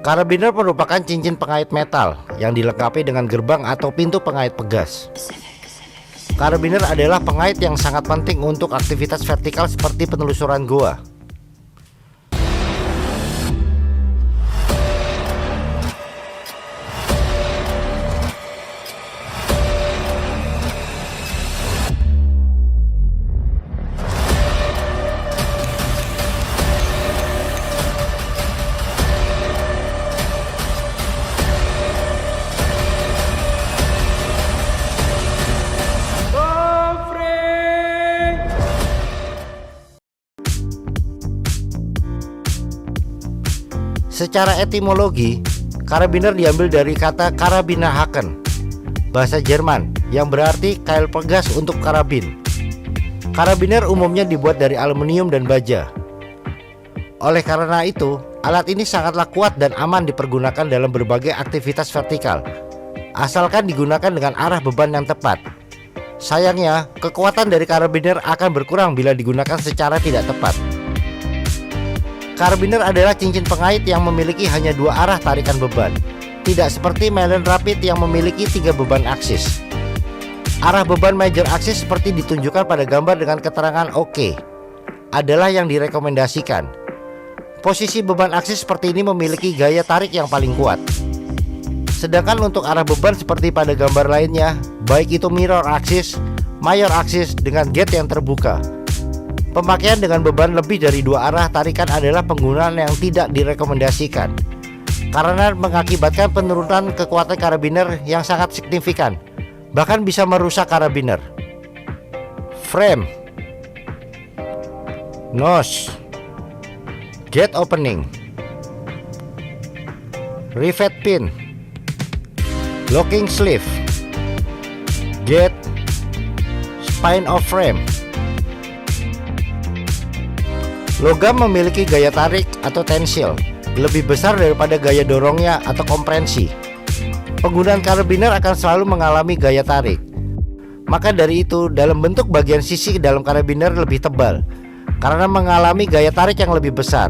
Karabiner merupakan cincin pengait metal yang dilengkapi dengan gerbang atau pintu pengait pegas. Karabiner adalah pengait yang sangat penting untuk aktivitas vertikal seperti penelusuran goa. Secara etimologi, karabiner diambil dari kata Karabinerhaken, bahasa Jerman, yang berarti kail pegas untuk karabin. Karabiner umumnya dibuat dari aluminium dan baja. Oleh karena itu, alat ini sangatlah kuat dan aman dipergunakan dalam berbagai aktivitas vertikal, asalkan digunakan dengan arah beban yang tepat. Sayangnya, kekuatan dari karabiner akan berkurang bila digunakan secara tidak tepat. Karabiner adalah cincin pengait yang memiliki hanya dua arah tarikan beban, tidak seperti Mallet Rapid yang memiliki 3 beban aksis. Arah beban major aksis seperti ditunjukkan pada gambar dengan keterangan OK adalah yang direkomendasikan. Posisi beban aksis seperti ini memiliki gaya tarik yang paling kuat. Sedangkan untuk arah beban seperti pada gambar lainnya, baik itu mirror aksis, major aksis dengan gate yang terbuka, pemakaian dengan beban lebih dari 2 arah tarikan adalah penggunaan yang tidak direkomendasikan karena mengakibatkan penurunan kekuatan karabiner yang sangat signifikan, bahkan bisa merusak karabiner. Frame, nose, gate opening, rivet pin, locking sleeve, gate, spine of frame. Logam memiliki gaya tarik atau tensil lebih besar daripada gaya dorongnya atau komprensi. Penggunaan karabiner akan selalu mengalami gaya tarik. Maka dari itu, dalam bentuk bagian sisi dalam karabiner lebih tebal karena mengalami gaya tarik yang lebih besar.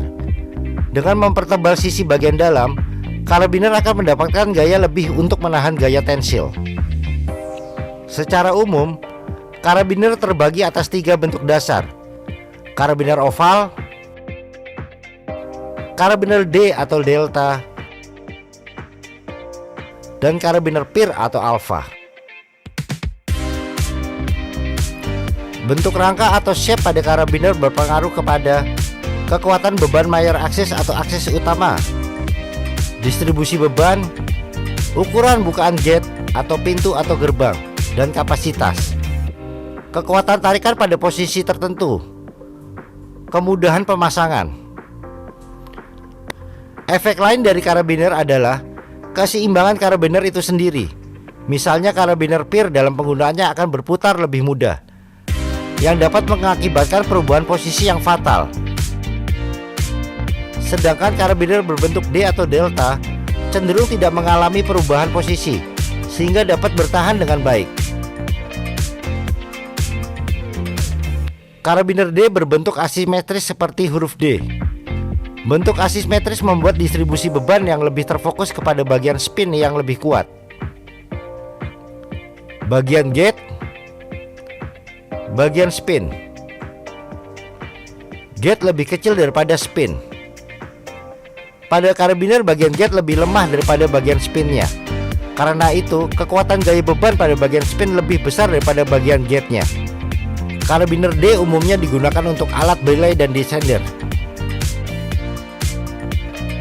Dengan mempertebal sisi bagian dalam, karabiner akan mendapatkan gaya lebih untuk menahan gaya tensil. Secara umum, karabiner terbagi atas 3 bentuk dasar: karabiner oval, karabiner D atau delta, dan karabiner pir atau alpha. Bentuk rangka atau shape pada karabiner berpengaruh kepada kekuatan beban major aksis atau aksis utama, distribusi beban, ukuran bukaan gate atau pintu atau gerbang, dan kapasitas. Kekuatan tarikan pada posisi tertentu, kemudahan pemasangan. Efek lain dari karabiner adalah keseimbangan karabiner itu sendiri. Misalnya karabiner pir dalam penggunaannya akan berputar lebih mudah, yang dapat mengakibatkan perubahan posisi yang fatal. Sedangkan karabiner berbentuk D atau delta cenderung tidak mengalami perubahan posisi, sehingga dapat bertahan dengan baik. Karabiner D berbentuk asimetris seperti huruf D. Bentuk asimetris membuat distribusi beban yang lebih terfokus kepada bagian spin yang lebih kuat. Bagian gate, bagian spin. Gate lebih kecil daripada spin. Pada karabiner bagian gate lebih lemah daripada bagian spinnya. Karena itu, kekuatan gaya beban pada bagian spin lebih besar daripada bagian gate-nya. Karabiner D umumnya digunakan untuk alat belay dan descender.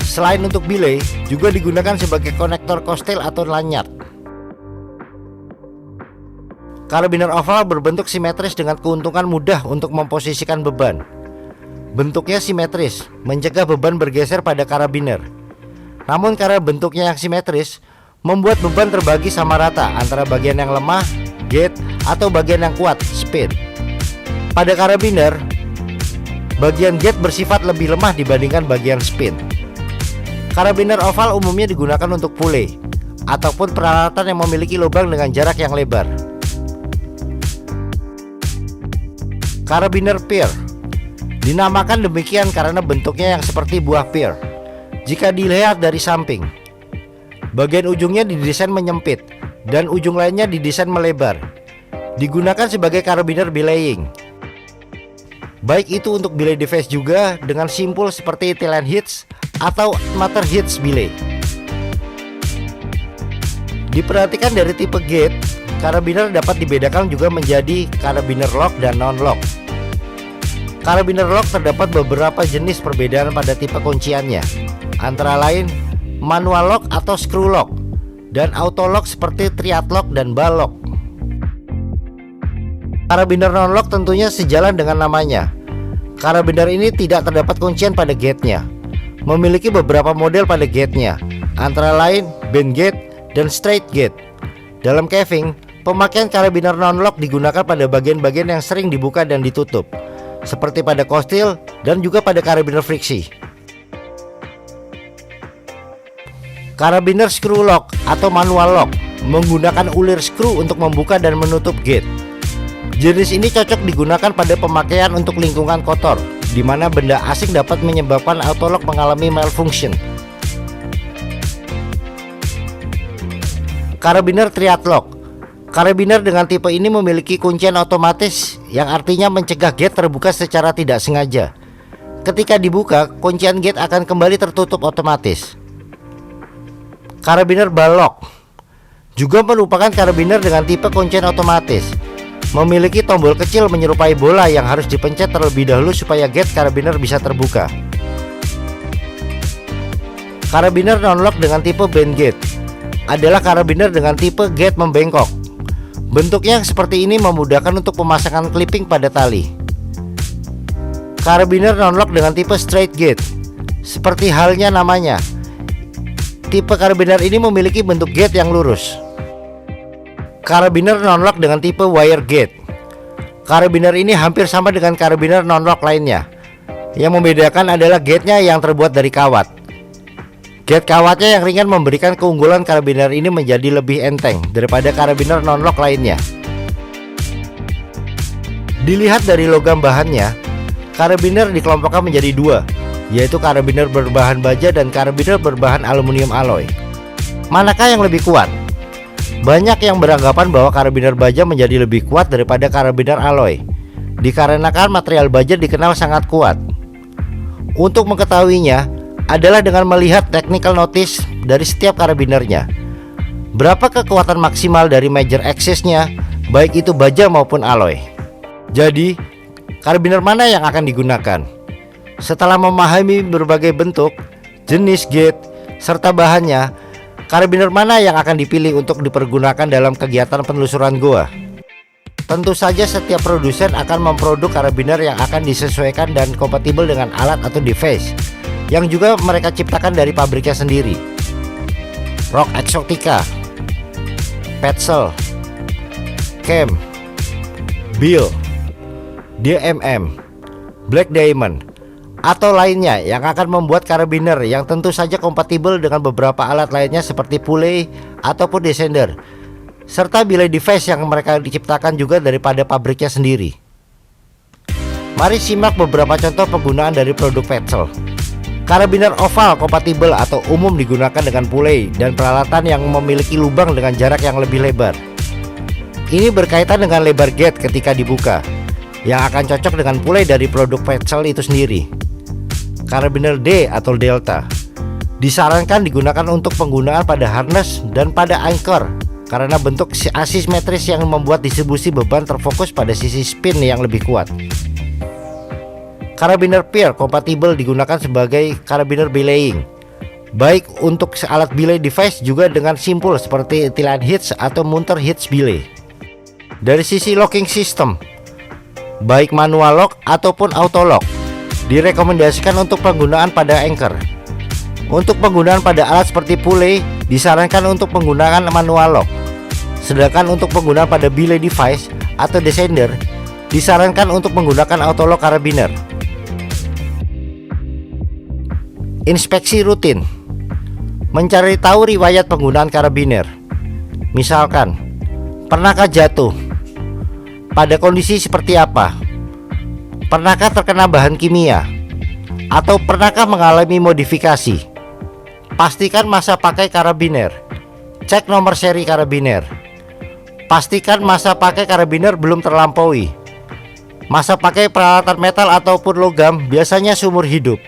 Selain untuk belay, juga digunakan sebagai konektor kostel atau lanyard. Karabiner oval berbentuk simetris dengan keuntungan mudah untuk memposisikan beban. Bentuknya simetris, mencegah beban bergeser pada karabiner. Namun karena bentuknya yang simetris, membuat beban terbagi sama rata antara bagian yang lemah, gate, atau bagian yang kuat, spin. Pada karabiner, bagian gate bersifat lebih lemah dibandingkan bagian spin. Karabiner oval umumnya digunakan untuk pulley ataupun peralatan yang memiliki lubang dengan jarak yang lebar. Karabiner pir dinamakan demikian karena bentuknya yang seperti buah pir. Jika dilihat dari samping, bagian ujungnya didesain menyempit dan ujung lainnya didesain melebar. Digunakan sebagai karabiner belaying. Baik itu untuk belay device juga dengan simpul seperti tail end hitch atau matter hitch belay. Diperhatikan dari tipe gate, karabiner dapat dibedakan juga menjadi karabiner lock dan non-lock. Karabiner lock terdapat beberapa jenis perbedaan pada tipe kunciannya, antara lain manual lock atau screw lock, dan auto lock seperti triad lock dan ball lock. Karabiner non-lock tentunya sejalan dengan namanya. Karabiner ini tidak terdapat kuncian pada gate-nya. Memiliki beberapa model pada gate-nya, antara lain band gate dan straight gate. Dalam caving, pemakaian karabiner non-lock digunakan pada bagian-bagian yang sering dibuka dan ditutup, seperti pada coil dan juga pada karabiner friksi. Karabiner screw lock atau manual lock menggunakan ulir screw untuk membuka dan menutup gate. Jenis ini cocok digunakan pada pemakaian untuk lingkungan kotor, di mana benda asing dapat menyebabkan autolock mengalami malfunction. Karabiner triad lock. Karabiner dengan tipe ini memiliki kuncian otomatis yang artinya mencegah gate terbuka secara tidak sengaja. Ketika dibuka, kuncian gate akan kembali tertutup otomatis. Karabiner ball lock juga merupakan karabiner dengan tipe kuncian otomatis. Memiliki tombol kecil menyerupai bola yang harus dipencet terlebih dahulu supaya gate karabiner bisa terbuka. Karabiner non-lock dengan tipe band gate adalah karabiner dengan tipe gate membengkok. Bentuknya seperti ini memudahkan untuk pemasangan clipping pada tali. Karabiner non-lock dengan tipe straight gate, seperti halnya namanya, tipe karabiner ini memiliki bentuk gate yang lurus. Karabiner non-lock dengan tipe wire gate. Karabiner ini hampir sama dengan karabiner non-lock lainnya. Yang membedakan adalah gate-nya yang terbuat dari kawat. Gate kawatnya yang ringan memberikan keunggulan karabiner ini menjadi lebih enteng daripada karabiner non-lock lainnya. Dilihat dari logam bahannya, karabiner dikelompokkan menjadi dua, yaitu karabiner berbahan baja dan karabiner berbahan aluminium alloy. Manakah yang lebih kuat? Banyak yang beranggapan bahwa karabiner baja menjadi lebih kuat daripada karabiner alloy, dikarenakan material baja dikenal sangat kuat. Untuk mengetahuinya adalah dengan melihat technical notice dari setiap karabinernya. Berapa kekuatan maksimal dari major axis-nya, baik itu baja maupun alloy. Jadi, karabiner mana yang akan digunakan? Setelah memahami berbagai bentuk, jenis gate, serta bahannya, karabiner mana yang akan dipilih untuk dipergunakan dalam kegiatan penelusuran gua? Tentu saja setiap produsen akan memproduk karabiner yang akan disesuaikan dan kompatibel dengan alat atau device yang juga mereka ciptakan dari pabriknya sendiri. Rock Exotica, Petzl, Chem, Bill, DMM, Black Diamond, atau lainnya yang akan membuat karabiner yang tentu saja kompatibel dengan beberapa alat lainnya seperti pulley ataupun descender, serta belay device yang mereka diciptakan juga daripada pabriknya sendiri. Mari simak beberapa contoh penggunaan dari produk Petzl. Karabiner oval kompatibel atau umum digunakan dengan pulley dan peralatan yang memiliki lubang dengan jarak yang lebih lebar. Ini berkaitan dengan lebar gate ketika dibuka, yang akan cocok dengan pulley dari produk Petzl itu sendiri. Karabiner D atau Delta disarankan digunakan untuk penggunaan pada harness dan pada anchor karena bentuk asimetris yang membuat distribusi beban terfokus pada sisi spin yang lebih kuat. Karabiner Peer kompatibel digunakan sebagai karabiner belaying, baik untuk alat belay device juga dengan simpul seperti tail end hitch atau Munter hitch belay. Dari sisi locking system, baik manual lock ataupun auto lock, direkomendasikan untuk penggunaan pada anchor. Untuk penggunaan pada alat seperti pulley disarankan untuk penggunaan manual lock. Sedangkan untuk penggunaan pada belay device atau descender disarankan untuk menggunakan auto lock karabiner. Inspeksi rutin. Mencari tahu riwayat penggunaan karabiner. Misalkan, pernahkah jatuh? Pada kondisi seperti apa? Pernahkah terkena bahan kimia? Atau pernahkah mengalami modifikasi? Pastikan masa pakai karabiner. Cek nomor seri karabiner. Pastikan masa pakai karabiner belum terlampaui. Masa pakai peralatan metal ataupun logam biasanya seumur hidup.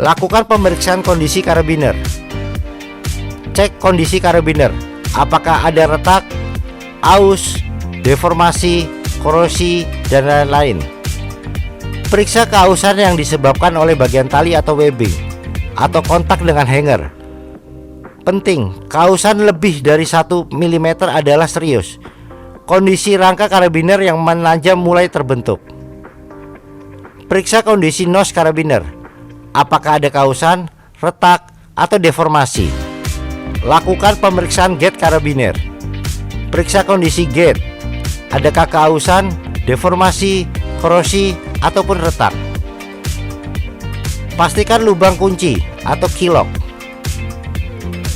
Lakukan pemeriksaan kondisi karabiner. Cek kondisi karabiner. Apakah ada retak, aus, deformasi, korosi, dan lain-lain. Periksa keausan yang disebabkan oleh bagian tali atau webbing atau kontak dengan hanger. Penting, keausan lebih dari 1 mm adalah serius. Kondisi rangka karabiner yang menajam mulai terbentuk. Periksa kondisi nos karabiner. Apakah ada keausan, retak, atau deformasi. Lakukan pemeriksaan gate karabiner. Periksa kondisi gate. Adakah keausan, deformasi, korosi, ataupun retak. Pastikan lubang kunci atau key lock.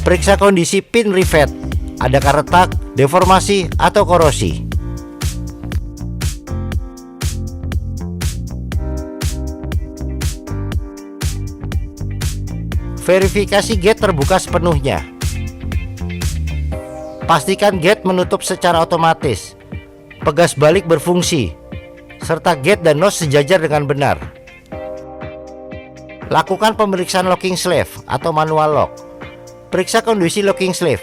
Periksa kondisi pin rivet. Adakah retak, deformasi, atau korosi. Verifikasi gate terbuka sepenuhnya. Pastikan gate menutup secara otomatis, pegas balik berfungsi, serta gate dan nos sejajar dengan benar. Lakukan pemeriksaan locking sleeve atau manual lock. Periksa kondisi locking sleeve.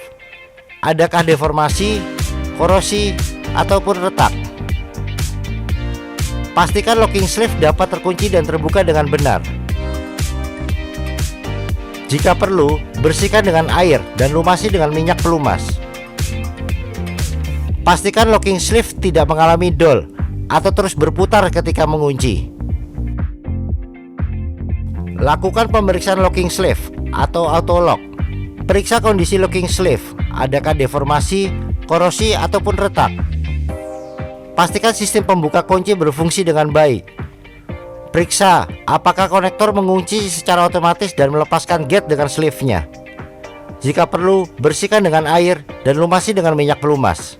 Adakah deformasi, korosi, ataupun retak. Pastikan locking sleeve dapat terkunci dan terbuka dengan benar. Jika perlu, bersihkan dengan air dan lumasi dengan minyak pelumas. Pastikan locking sleeve tidak mengalami dol atau terus berputar ketika mengunci. Lakukan pemeriksaan locking sleeve atau auto lock. Periksa kondisi locking sleeve. Adakah deformasi, korosi, ataupun retak. Pastikan sistem pembuka kunci berfungsi dengan baik. Periksa apakah konektor mengunci secara otomatis dan melepaskan gate dengan sleeve-nya. Jika perlu, bersihkan dengan air dan lumasi dengan minyak pelumas.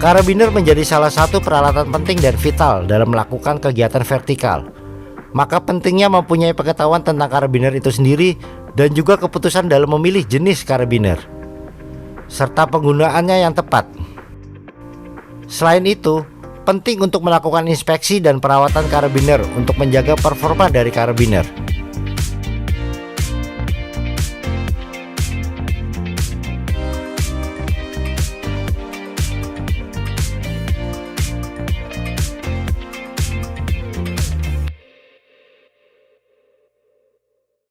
Karabiner menjadi salah satu peralatan penting dan vital dalam melakukan kegiatan vertikal. Maka pentingnya mempunyai pengetahuan tentang karabiner itu sendiri dan juga keputusan dalam memilih jenis karabiner serta penggunaannya yang tepat. Selain itu, penting untuk melakukan inspeksi dan perawatan karabiner untuk menjaga performa dari karabiner.